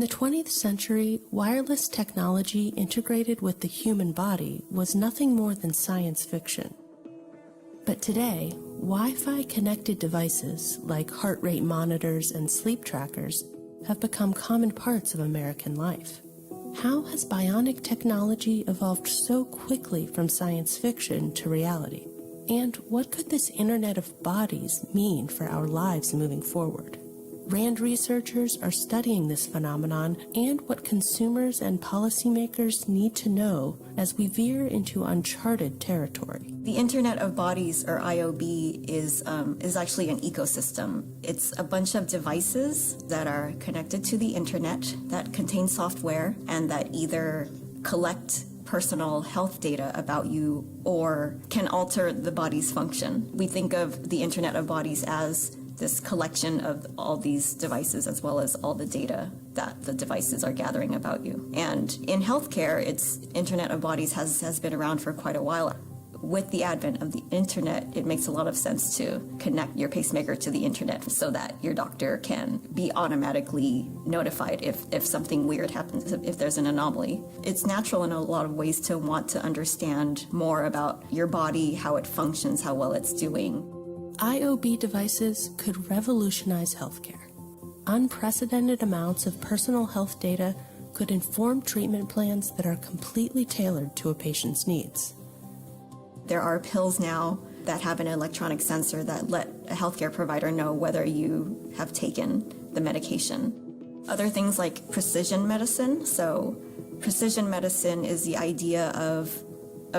the 20th century, wireless technology integrated with the human body was nothing more than science fiction. But today, Wi-Fi connected devices like heart rate monitors and sleep trackers have become common parts of American life. How has bionic technology evolved so quickly from science fiction to reality? And what could this Internet of Bodies mean for our lives moving forward? RAND researchers are studying this phenomenon and what consumers and policymakers need to know as we veer into uncharted territory. The Internet of Bodies, or IOB, is actually an ecosystem. It's a bunch of devices that are connected to the Internet that contain software and that either collect personal health data about you or can alter the body's function. We think of the Internet of Bodies as this collection of all these devices as well as all the data that the devices are gathering about you. And in healthcare, Internet of Bodies has been around for quite a while. With the advent of the internet, it makes a lot of sense to connect your pacemaker to the internet so that your doctor can be automatically notified if something weird happens, if there's an anomaly. It's natural in a lot of ways to want to understand more about your body, how it functions, how well it's doing. IOB devices could revolutionize healthcare. Unprecedented amounts of personal health data could inform treatment plans that are completely tailored to a patient's needs. There are pills now that have an electronic sensor that let a healthcare provider know whether you have taken the medication. Other things like precision medicine. So precision medicine is the idea of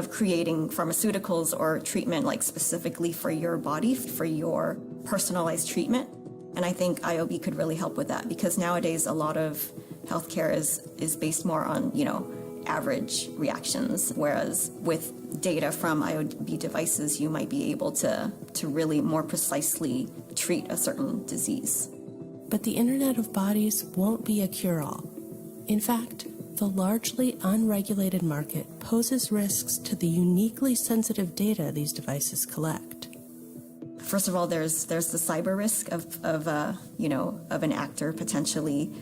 creating pharmaceuticals or treatment like specifically for your body, for your personalized treatment. And I think IOB could really help with that because nowadays a lot of healthcare is based more on, average reactions, whereas with data from IOB devices, you might be able to really more precisely treat a certain disease. But the Internet of Bodies won't be a cure-all. In fact, the largely unregulated market poses risks to the uniquely sensitive data these devices collect. First of all, there's the cyber risk of an actor potentially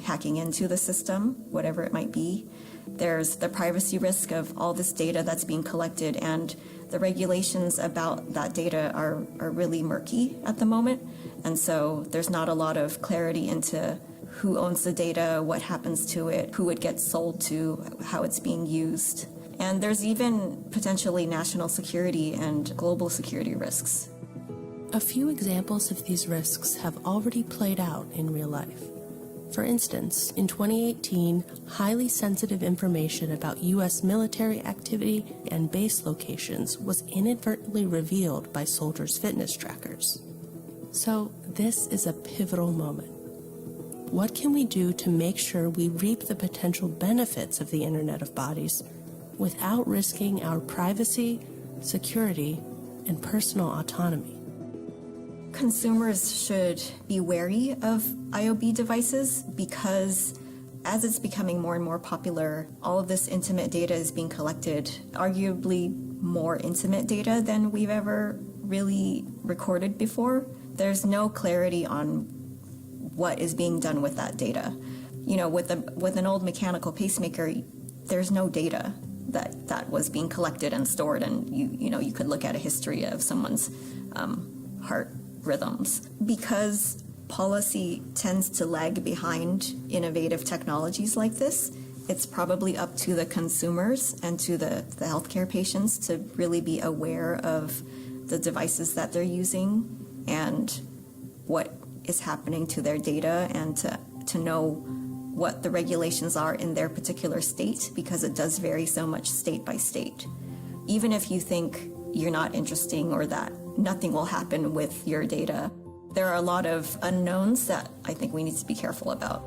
hacking into the system, whatever it might be. There's the privacy risk of all this data that's being collected, and the regulations about that data are really murky at the moment. And so there's not a lot of clarity into who owns the data, what happens to it, who it gets sold to, how it's being used. And there's even potentially national security and global security risks. A few examples of these risks have already played out in real life. For instance, in 2018, highly sensitive information about U.S. military activity and base locations was inadvertently revealed by soldiers' fitness trackers. So this is a pivotal moment. What can we do to make sure we reap the potential benefits of the Internet of Bodies without risking our privacy, security, and personal autonomy? Consumers should be wary of IOB devices because as it's becoming more and more popular, all of this intimate data is being collected, arguably more intimate data than we've ever really recorded before. There's no clarity on what is being done with that data. With an old mechanical pacemaker, there's no data that was being collected and stored, and you could look at a history of someone's heart rhythms. Because policy tends to lag behind innovative technologies like this, it's probably up to the consumers and to the healthcare patients to really be aware of the devices that they're using and what is happening to their data, and to know what the regulations are in their particular state, because it does vary so much state by state. Even if you think you're not interesting or that nothing will happen with your data, there are a lot of unknowns that I think we need to be careful about.